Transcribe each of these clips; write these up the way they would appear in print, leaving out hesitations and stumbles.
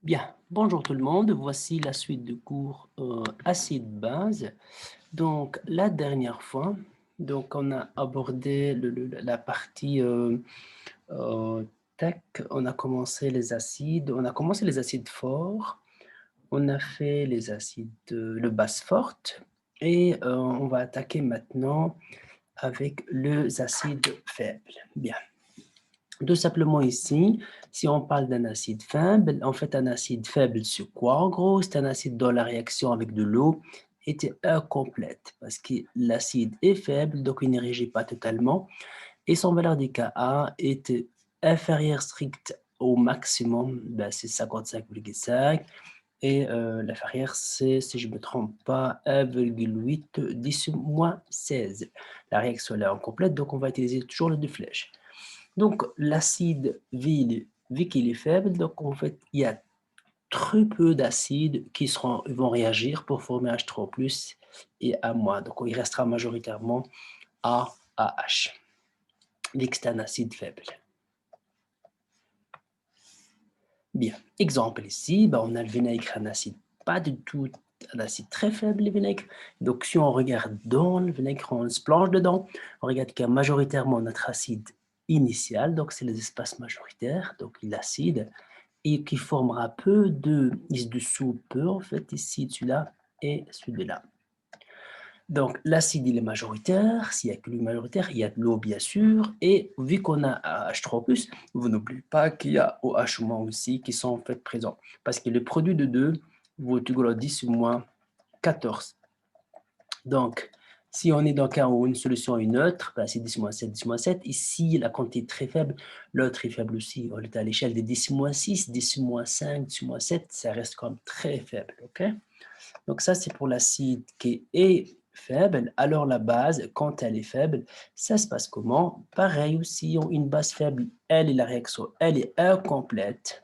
Bien, bonjour tout le monde. Voici la suite du cours acide-base. Donc, la dernière fois, on a abordé la partie euh, tac, on a commencé les acides, on a commencé les acides forts, on a fait les acides, le base forte, et on va attaquer maintenant avec les acides faibles. Bien. Tout simplement ici, si on parle d'un acide faible, en fait, un acide faible, c'est quoi en gros? C'est un acide dont la réaction avec de l'eau était incomplète parce que l'acide est faible, donc il ne réagit pas totalement et son valeur des Ka est inférieure stricte au maximum, ben, c'est 55,5 et l'inférieur c'est, si je ne me trompe pas, 1,8 10-16. La réaction est incomplète, donc on va utiliser toujours les deux flèches. Donc, l'acide, vu qu'il est faible, donc en fait, il y a très peu d'acides qui vont réagir pour former H3+, et A-. Donc, il restera majoritairement AH, vu que c'est un acide faible. Bien, exemple ici, ben, on a le vinaigre, un acide pas du tout, un acide très faible, le vinaigre. Donc, si on regarde dans le vinaigre, on se plonge dedans, on regarde qu'il y a majoritairement notre acide initial, donc c'est les espaces majoritaires, donc l'acide, et qui formera peu de, il se dissout peu en fait, ici, celui-là et celui-là. Donc l'acide il est majoritaire, s'il n'y a que lui majoritaire, il y a de l'eau bien sûr, et vu qu'on a H3+, vous n'oubliez pas qu'il y a OH- aussi qui sont en fait présents, parce que le produit de deux vaut égal à 10-14. Donc, si on est dans un cas où une solution est neutre, ben c'est 10-7, 10-7. Ici, la quantité est très faible, l'autre est faible aussi. On est à l'échelle de 10-6, 10-5, 10-7, ça reste quand même très faible. Okay? Donc ça, c'est pour l'acide qui est faible. Alors la base, quand elle est faible, ça se passe comment? Pareil aussi, une base faible, elle est la réaction, elle est incomplète.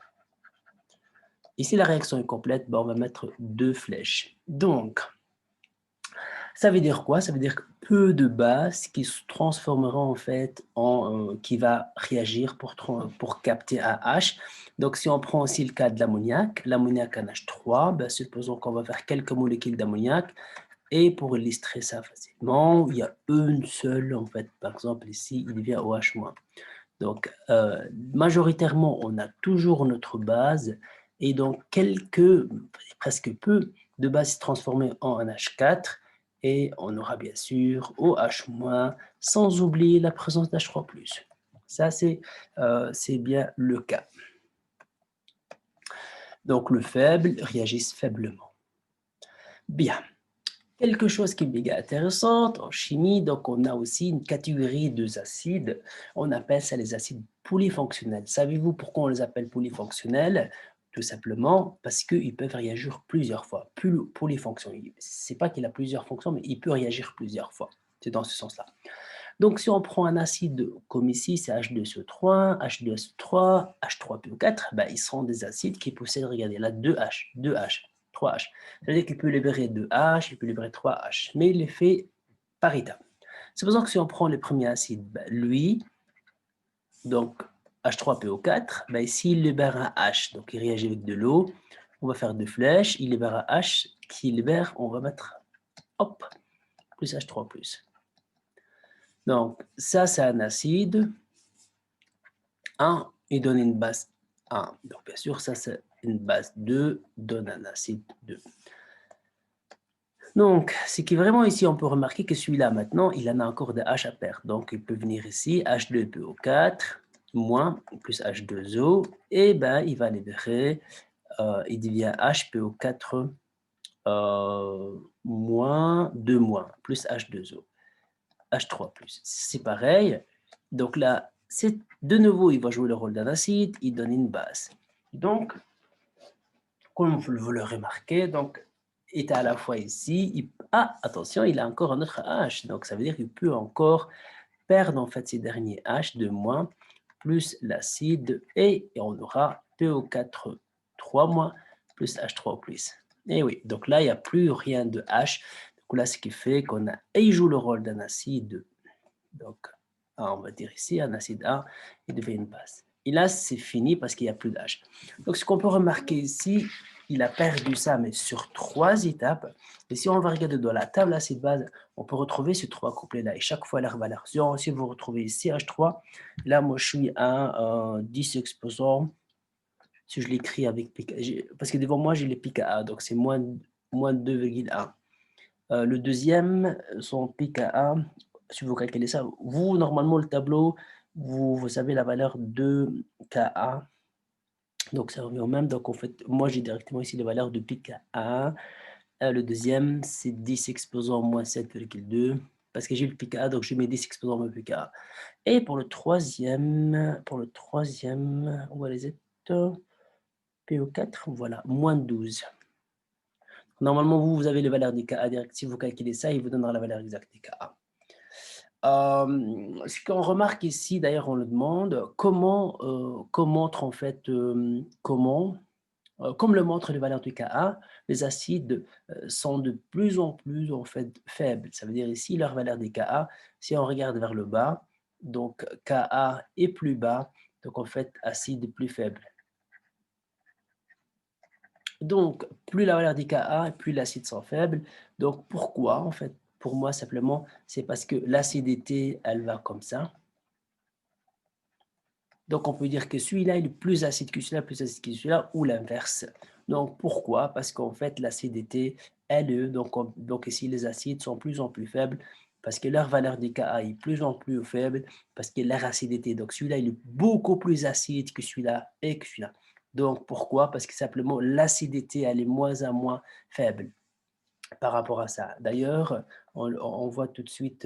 Ici, la réaction est complète, ben, on va mettre deux flèches. Donc, ça veut dire quoi? Ça veut dire que peu de bases qui se transformeront en fait qui va réagir pour capter AH. Donc, si on prend aussi le cas de l'ammoniac en H3, ben, supposons qu'on va faire quelques molécules d'ammoniac. Et pour illustrer ça facilement, il y a une seule, en fait, par exemple ici, il vient OH-. Donc, majoritairement, on a toujours notre base et donc presque peu de bases transformées en NH4 et on aura bien sûr OH-, sans oublier la présence d'H3+. Ça, c'est bien le cas. Donc, le faible réagisse faiblement. Bien. Quelque chose qui est méga intéressant en chimie, donc on a aussi une catégorie d'acides, on appelle ça les acides polyfonctionnels. Savez-vous pourquoi on les appelle polyfonctionnels? Tout simplement parce qu'ils peuvent réagir plusieurs fois. Polyfonctionnel, c'est pas qu'il a plusieurs fonctions, mais il peut réagir plusieurs fois. C'est dans ce sens-là. Donc si on prend un acide comme ici, c'est H2SO3, H2SO3, H3PO4, ben, ils seront des acides qui possèdent, regardez là, 2H, 2H. 3H. C'est-à-dire qu'il peut libérer 2H, il peut libérer 3H, mais il les fait par étapes. C'est pour ça que si on prend le premier acide, ben, lui, donc H3PO4, ben, ici il libère un H, donc il réagit avec de l'eau, on va faire deux flèches, il libère un H, qui libère, on va mettre, hop, plus H3+. Donc ça c'est un acide, 1, il donne une base 1. Donc bien sûr, ça c'est une base 2, donne un acide 2. Donc, ce qui est vraiment ici, on peut remarquer que celui-là, maintenant, il en a encore des H à perdre. Donc, il peut venir ici, H2PO4, moins, plus H2O, et ben, il va libérer, il devient HPO4, moins, 2 moins, plus H2O, H3+. C'est pareil. Donc là, de nouveau, il va jouer le rôle d'un acide, il donne une base. Donc, comme vous le remarquez, donc, est à la fois ici, attention, il a encore un autre H, donc ça veut dire qu'il peut encore perdre en fait ces derniers H de moins, plus l'acide, et on aura PO4 3- plus H3+. Et oui, donc là, il n'y a plus rien de H, donc là, ce qui fait qu'on a, et il joue le rôle d'un acide, donc on va dire ici, un acide A, il devient une base. Et là, c'est fini parce qu'il n'y a plus d'H. Donc, ce qu'on peut remarquer ici, il a perdu ça, mais sur 3 étapes. Et si on va regarder dans la table acide base, on peut retrouver ces 3 couplets-là. Et chaque fois, leur valeur. Si vous retrouvez ici H3, là, moi, je suis à 10 exposants. Si je l'écris avec pK, parce que devant moi, j'ai les pKa, donc c'est moins 2,1. Le deuxième, son pKa, si vous calculez ça, vous, normalement, le tableau, vous savez la valeur de Ka. Donc, ça revient au même. Donc, en fait, moi, j'ai directement ici les valeurs de pKa. Le deuxième, c'est 10 exposant moins 7,2. Parce que j'ai le pKa, donc je mets 10 exposant moins pKa. Et pour le troisième, on va les être PO4, voilà, moins 12. Normalement, vous avez les valeurs des Ka direct. Si vous calculez ça, il vous donnera la valeur exacte des Ka. Ce qu'on remarque ici, d'ailleurs, on le demande, comment montre en fait, comme le montrent les valeurs du Ka, les acides sont de plus en plus en fait faibles. Ça veut dire ici leur valeur des Ka, si on regarde vers le bas, donc Ka est plus bas, donc en fait acide plus faible. Donc, plus la valeur des Ka, plus l'acide sont faibles. Donc, pourquoi en fait? Pour moi, simplement, c'est parce que l'acidité, elle va comme ça. Donc, on peut dire que celui-là est plus acide que celui-là, plus acide que celui-là, ou l'inverse. Donc, pourquoi? Parce qu'en fait, l'acidité, elle, donc ici, les acides sont de plus en plus faibles, parce que leur valeur des Ka est de plus en plus faible, parce que leur acidité, donc celui-là, il est beaucoup plus acide que celui-là et que celui-là. Donc, pourquoi? Parce que simplement, l'acidité, elle est moins en moins faible par rapport à ça. D'ailleurs, on voit tout de suite...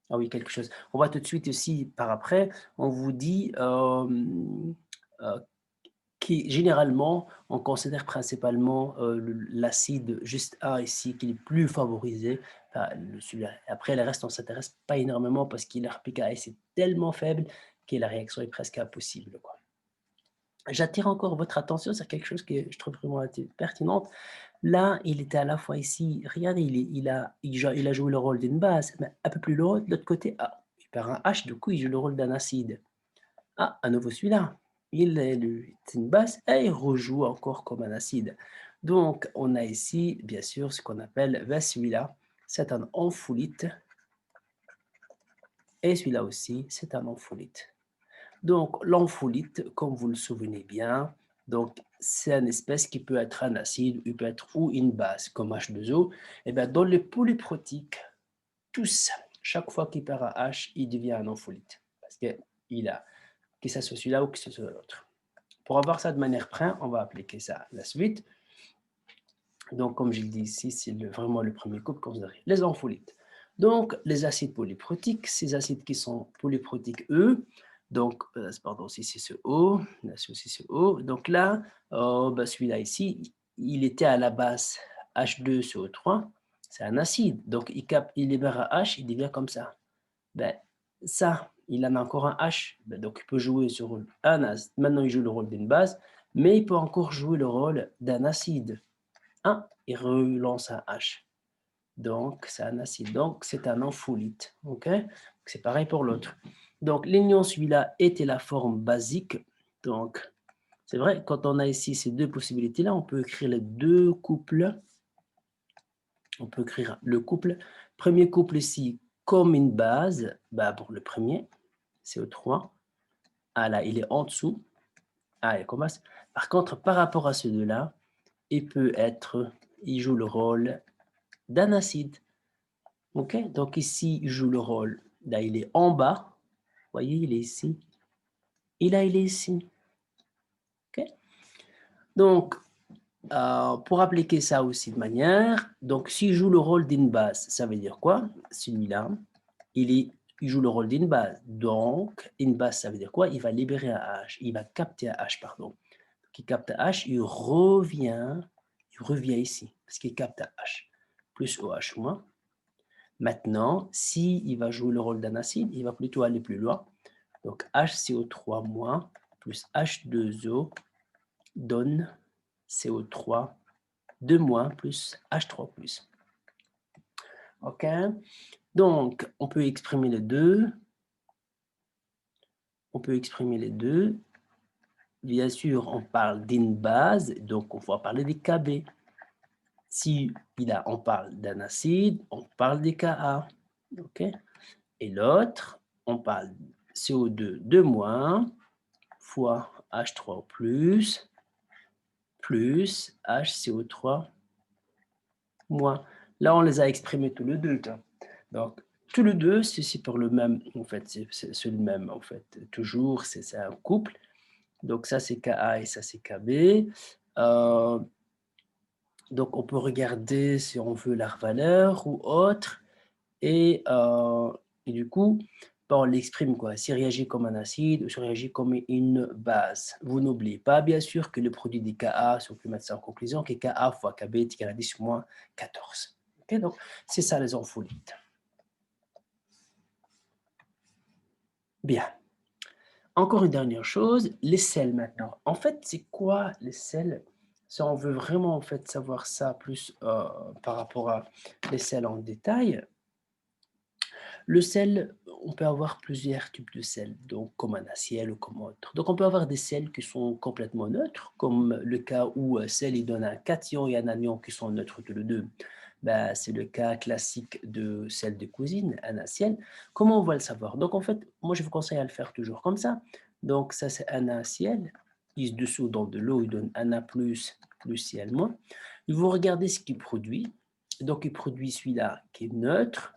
ah oui, quelque chose. On voit tout de suite aussi par après, on vous dit qui généralement, on considère principalement l'acide juste A ici, qui est le plus favorisé. Enfin, après, le reste, on ne s'intéresse pas énormément parce que leur pKa est tellement faible que la réaction est presque impossible, quoi. J'attire encore votre attention sur quelque chose que je trouve vraiment pertinent. Là, il était à la fois ici, regardez, il a joué le rôle d'une base, mais un peu plus loin, de l'autre côté, ah, il perd un H, du coup, il joue le rôle d'un acide. Ah, à nouveau celui-là, c'est une base et il rejoue encore comme un acide. Donc, on a ici, bien sûr, ce qu'on appelle celui-là, c'est un amphoulite, et celui-là aussi, c'est un amphoulite. Donc, l'amphoulite, comme vous le souvenez bien, donc c'est une espèce qui peut être un acide, il peut être ou une base, comme H2O. Et bien, dans les polyprotiques, tous, chaque fois qu'il perd un H, il devient un amphoulite. Parce qu'il a, que ce soit celui-là ou que ce soit l'autre. Pour avoir ça de manière près, on va appliquer ça à la suite. Donc, comme je le dis ici, c'est vraiment le premier couple considéré. Les amphoulite. Donc, les acides polyprotiques, ces acides qui sont polyprotiques, eux, donc, pardon, si c'est ce O, là c'est aussi ce O. Donc là, celui-là ici, il était à la base H2CO3, c'est un acide. Donc, il libère un H, il devient comme ça. Ben, ça, il en a encore un H, ben, donc il peut jouer ce rôle. Maintenant, il joue le rôle d'une base, mais il peut encore jouer le rôle d'un acide. Il relance un H. Donc, c'est un acide. Donc, c'est un amphoulite. OK? C'est pareil pour l'autre. Donc, l'union, celui-là, était la forme basique. Donc, c'est vrai, quand on a ici ces deux possibilités-là, on peut écrire les deux couples. On peut écrire le couple. Premier couple ici, comme une base, bah, pour le premier, CO3. Ah là, il est en dessous. Ah, il commence. Par contre, par rapport à ceux deux-là, il joue le rôle d'un acide. OK? Donc ici, il joue le rôle. Là, il est en bas. Vous voyez, il est ici. Et là, il est ici. OK? Donc, pour appliquer ça aussi de manière, donc s'il joue le rôle d'une base, ça veut dire quoi? Celui-là, il joue le rôle d'une base. Donc, une base, ça veut dire quoi? Il va libérer un H. Il va capter un H, pardon. Donc, il capte un H, il revient ici, parce qu'il capte un H. Plus OH moins. Maintenant, s'il va jouer le rôle d'un acide, il va plutôt aller plus loin. Donc, HCO3- plus H2O donne CO3 2- plus H3+. OK? Donc, on peut exprimer les deux. on peut exprimer les deux. Bien sûr, on parle d'une base, donc on va parler des Kb. Si on parle d'un acide, on parle des Ka. OK? Et l'autre, on parle CO2 de moins fois H3O+, plus HCO3 moins. Là, on les a exprimés tous les deux. Donc, tous les deux, c'est pour le même, en fait, c'est le même, en fait. Toujours, c'est un couple. Donc, ça, c'est Ka et ça, c'est Kb. Donc, on peut regarder si on veut leur valeur ou autre. Et, du coup, on l'exprime quoi. S'il réagit comme un acide ou s'il réagit comme une base. Vous n'oubliez pas, bien sûr, que le produit des Ka, si on peut mettre ça en conclusion, que Ka fois Kb est égal à 10 moins 14. Okay, donc, c'est ça les ampholites. Bien. Encore une dernière chose, les sels maintenant. En fait, c'est quoi les sels? Si on veut vraiment en fait savoir ça plus par rapport à les sels en détail, le sel, on peut avoir plusieurs types de sels, donc comme un aciel ou comme autre. Donc on peut avoir des sels qui sont complètement neutres, comme le cas où sel il donne un cation et un anion qui sont neutres tous les deux. Ben, c'est le cas classique de sel de cuisine, un aciel. Comment on va le savoir? Donc en fait, moi je vous conseille à le faire toujours comme ça. Donc ça c'est un aciel, il se dissout dans de l'eau, il donne un A+, plus Cl-. Vous regardez ce qu'il produit. Donc il produit celui-là qui est neutre,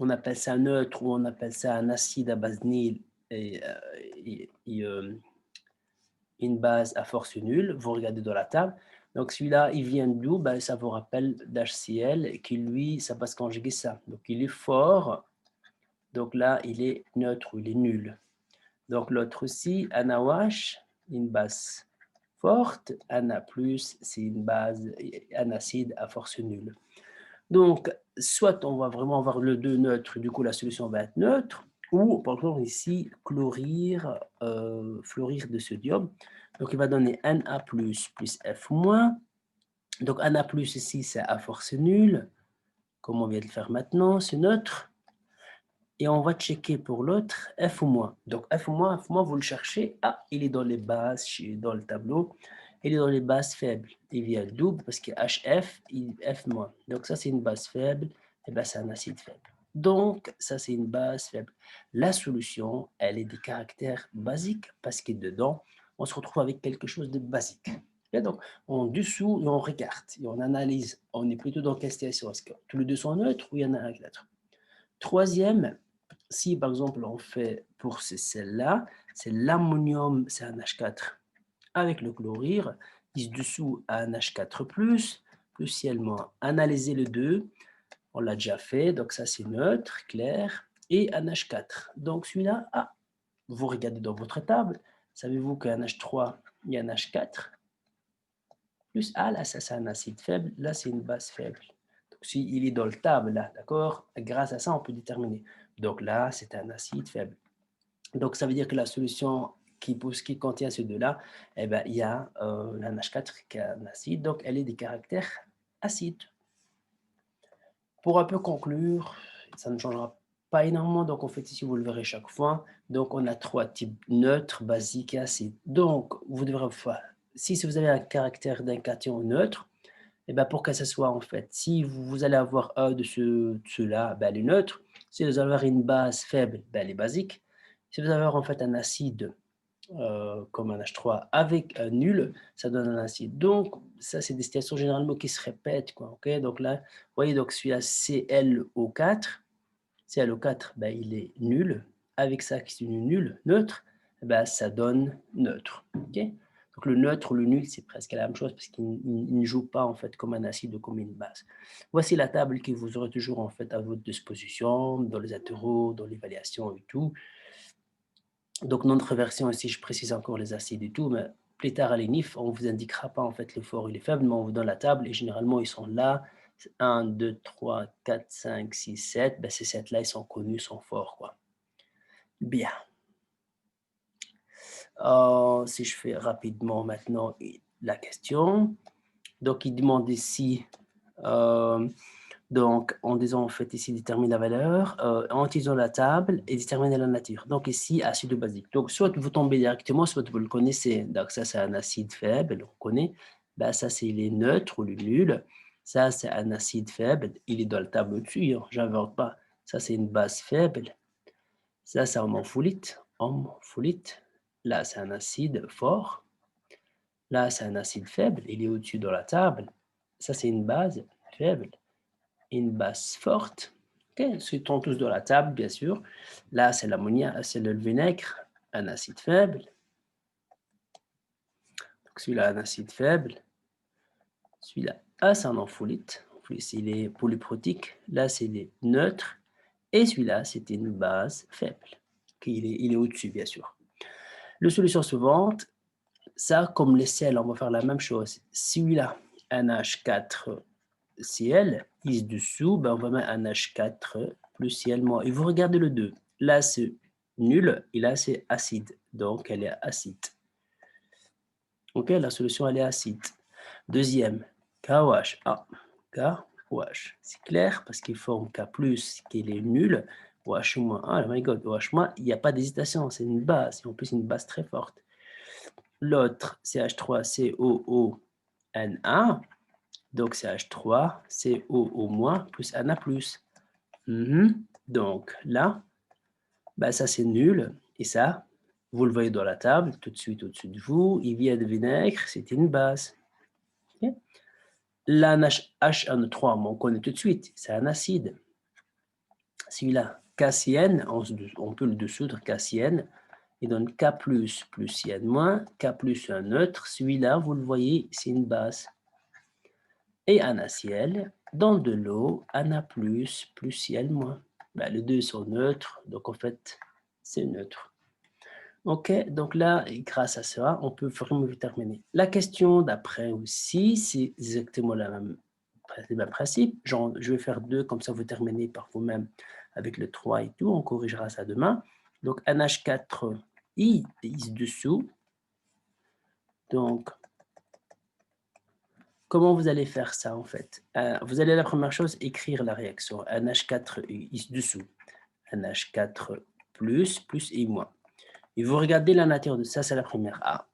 on appelle ça neutre ou on appelle ça un acide à base nil et, une base à force nulle. Vous regardez dans la table. Donc celui-là, il vient d'où? Ben, ça vous rappelle d'HCl qui lui, ça passe conjuguer ça. Donc il est fort. Donc là, il est neutre ou il est nul. Donc l'autre aussi, NaOH, une base forte. Na+, c'est une base, un acide à force nulle. Donc, soit on va vraiment avoir le 2 neutre, du coup la solution va être neutre, ou par exemple ici, chlorure, fluorure de sodium. Donc, il va donner Na+, plus F-. Donc, Na+, ici, c'est à force nulle, comme on vient de le faire maintenant, c'est neutre. Et on va checker pour l'autre F-. Donc, F-, vous le cherchez. Ah, il est dans les bases, dans le tableau. Il est dans les bases faibles. Il vient double parce que HF, F-. Donc, ça, c'est une base faible. Et bien, c'est un acide faible. Donc, ça, c'est une base faible. La solution, elle est des caractères basiques parce que dedans, on se retrouve avec quelque chose de basique. Et donc, en dessous, on regarde et on analyse. On est plutôt dans quelle situation? Est-ce que tous les deux sont neutres ou il y en a un qui est neutre? Troisième, si par exemple on fait pour ces sels-là, c'est l'ammonium, c'est un H4 avec le chlorure, il se dissout à un H4+, plus Cl-. Analyser les deux, on l'a déjà fait, donc ça c'est neutre, clair, et un H4. Donc celui-là, ah, vous regardez dans votre table, savez-vous qu'un H3, il y a un H4, plus, ah là, ça c'est un acide faible, là c'est une base faible. Donc s'il est dans le table, là, d'accord, grâce à ça, on peut déterminer. Donc là, c'est un acide faible. Donc ça veut dire que la solution qui contient ces deux-là, eh ben, il y a la NH4 qui est un acide, donc elle est des caractères acides. Pour un peu conclure, ça ne changera pas énormément, donc en fait ici vous le verrez chaque fois. Donc on a trois types, neutre, basique et acide. Donc vous devrez faire, si vous avez un caractère d'un cation neutre, et ben pour que ce soit en fait, si vous allez avoir un de ceux-là, ben, elle est neutre. Si vous allez avoir une base faible, ben, elle est basique. Si vous avez en fait un acide comme un H3 avec un nul, ça donne un acide. Donc, ça, c'est des situations généralement qui se répètent. Quoi, okay? Donc là, vous voyez, donc celui-là, ClO4. ClO4, ben, il est nul. Avec ça, qui est une nulle, neutre, ben, ça donne neutre. Okay? Donc le neutre ou le nul, c'est presque la même chose parce qu'il ne joue pas en fait comme un acide ou comme une base. Voici la table que vous aurez toujours en fait à votre disposition dans les atéraux, dans l'évaluation et tout. Donc notre version ici, je précise encore les acides et tout, mais plus tard à l'ENIF, on ne vous indiquera pas en fait le fort et les faibles, mais on vous donne la table et généralement ils sont là. 1, 2, 3, 4, 5, 6, 7. Ben, ces 7-là, ils sont connus, ils sont forts. Quoi. Bien. Si je fais rapidement maintenant la question. Donc, il demande ici Donc, en disant, en fait, ici, détermine la valeur, en utilisant la table et déterminer la nature. Donc, ici, acide basique. Donc, soit vous tombez directement, soit vous le connaissez. Donc, ça, c'est un acide faible, on connaît. Ben, ça, c'est les neutres ou les nuls. Ça, c'est un acide faible. Il est dans le tableau dessus, hein, j'invente pas. Ça, c'est une base faible. Ça, c'est un ampholyte. Ampholyte. Là, c'est un acide fort. Là, c'est un acide faible. Il est au-dessus de la table. Ça, c'est une base faible. Une base forte. Okay. Ils sont tous de la table, bien sûr. Là, c'est l'ammoniac, c'est le vinaigre, un acide faible. Donc, celui-là, un acide faible. Celui-là, c'est un ampholyte. Il est polyprotique. Là, c'est des neutres. Et celui-là, c'est une base faible. Okay. Il est au-dessus, bien sûr. La solution suivante, ça, comme les sels, on va faire la même chose. Celui-là, un H4Cl, ici-dessous, ben, on va mettre un H4 plus Cl moins. Et vous regardez le 2. Là, c'est nul, et là, c'est acide. Donc, elle est acide. OK, la solution, elle est acide. Deuxième, KOH. Ah, KOH. C'est clair, parce qu'il forme K+, qui est nul. OH-. Ah, my God, OH-, il n'y a pas d'hésitation, c'est une base. Et en plus, une base très forte. L'autre, c'est H3COO-Na. Donc, c'est H3COO- plus Na+. Donc, là, bah, ça, c'est nul. Et ça, vous le voyez dans la table, tout de suite au-dessus de vous. Il vient de vinaigre, c'est une base. Okay. Là, H1O3, on connaît tout de suite, c'est un acide. Celui-là, KCN, on peut le dissoudre, KCN. Il donne K+, plus Cn-, K+, un neutre. Celui-là, vous le voyez, c'est une base. Et NaCl, dans de l'eau, Na+, plus Cl-. Ben, les deux sont neutres, donc en fait, c'est neutre. OK, donc là, grâce à ça, on peut vraiment déterminer. La question d'après aussi, c'est exactement le même principe. Genre, je vais faire 2, comme ça vous terminez par vous-même avec le 3 et tout. On corrigera ça demain. Donc, NH4I ici-dessous. Donc, comment vous allez faire ça en fait? Vous allez la première chose écrire la réaction. NH4 ici-dessous. NH4 plus I moins. Et vous regardez la nature de ça, c'est la première A.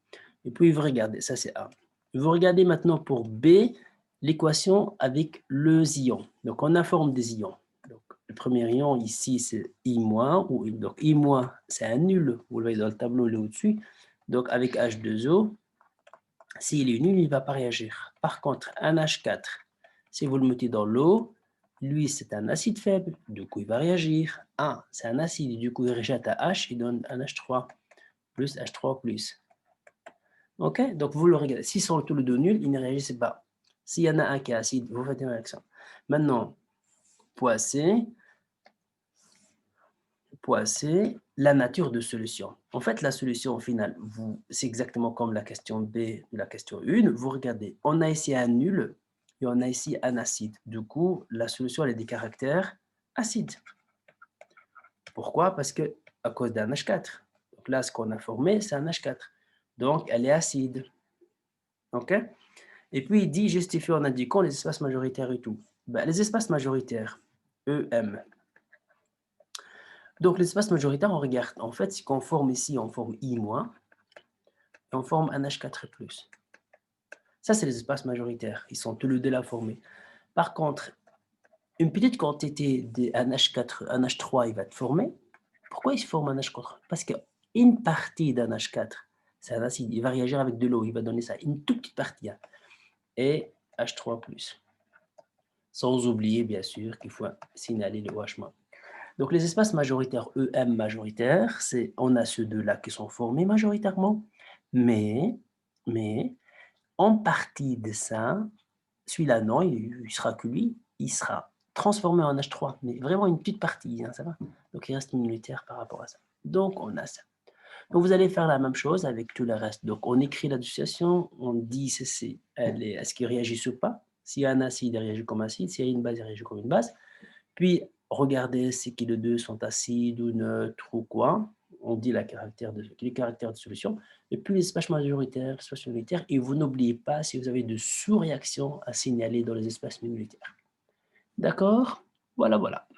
Et puis vous regardez, ça c'est A. Et vous regardez maintenant pour B, l'équation avec le ion. Donc on a forme des ions. Donc le premier ion ici c'est I-, donc I-, c'est un nul, vous le voyez dans le tableau là au-dessus. Donc avec H2O, s'il est nul, il ne va pas réagir. Par contre, un H4, si vous le mettez dans l'eau, lui, c'est un acide faible, du coup, il va réagir. C'est un acide, du coup, il rejette à H, il donne un H3, plus H3+. OK? Donc, vous le regardez. S'ils sont tous les deux nuls, ils ne réagissent pas. S'il y en a un qui est acide, vous faites une réaction. Maintenant, poissez la nature de solution. En fait, la solution au final, c'est exactement comme la question B de la question 1. Vous regardez, on a ici un nul et on a ici un acide. Du coup, la solution elle a des caractères acides. Pourquoi? Parce que à cause d'un H4. Donc là, ce qu'on a formé, c'est un H4. Donc, elle est acide. OK? Et puis, il dit justifier en indiquant les espaces majoritaires et tout. Ben, les espaces majoritaires, EM. Donc, l'espace majoritaire, on regarde. En fait, ce qu'on forme ici, on forme I-, et on forme un H4+. Ça, c'est les espaces majoritaires. Ils sont tous les deux là formés. Par contre, une petite quantité d'un H4, un H3, il va te former. Pourquoi il se forme un H4? Parce qu'une partie d'un H4, c'est un acide, il va réagir avec de l'eau, il va donner ça, une toute petite partie. Et H3+. Sans oublier, bien sûr, qu'il faut signaler le OH-. Donc, les espaces majoritaires, EM majoritaires, on a ceux deux-là qui sont formés majoritairement, mais en partie de ça, celui-là, non, il sera que lui, il sera transformé en H3, mais vraiment une petite partie, hein, ça va? Donc, il reste minoritaire par rapport à ça. Donc, on a ça. Donc, vous allez faire la même chose avec tout le reste. Donc, on écrit la dissociation, on dit est-ce qu'il réagit ou pas. S'il y a un acide, il réagit comme acide. S'il y a une base, il réagit comme une base. Puis, regardez si les deux sont acides ou neutres ou quoi. On dit les caractères de solution. Et puis, l'espace majoritaire, l'espace minoritaire. Et vous n'oubliez pas si vous avez de sous-réactions à signaler dans les espaces minoritaires. D'accord? Voilà, voilà.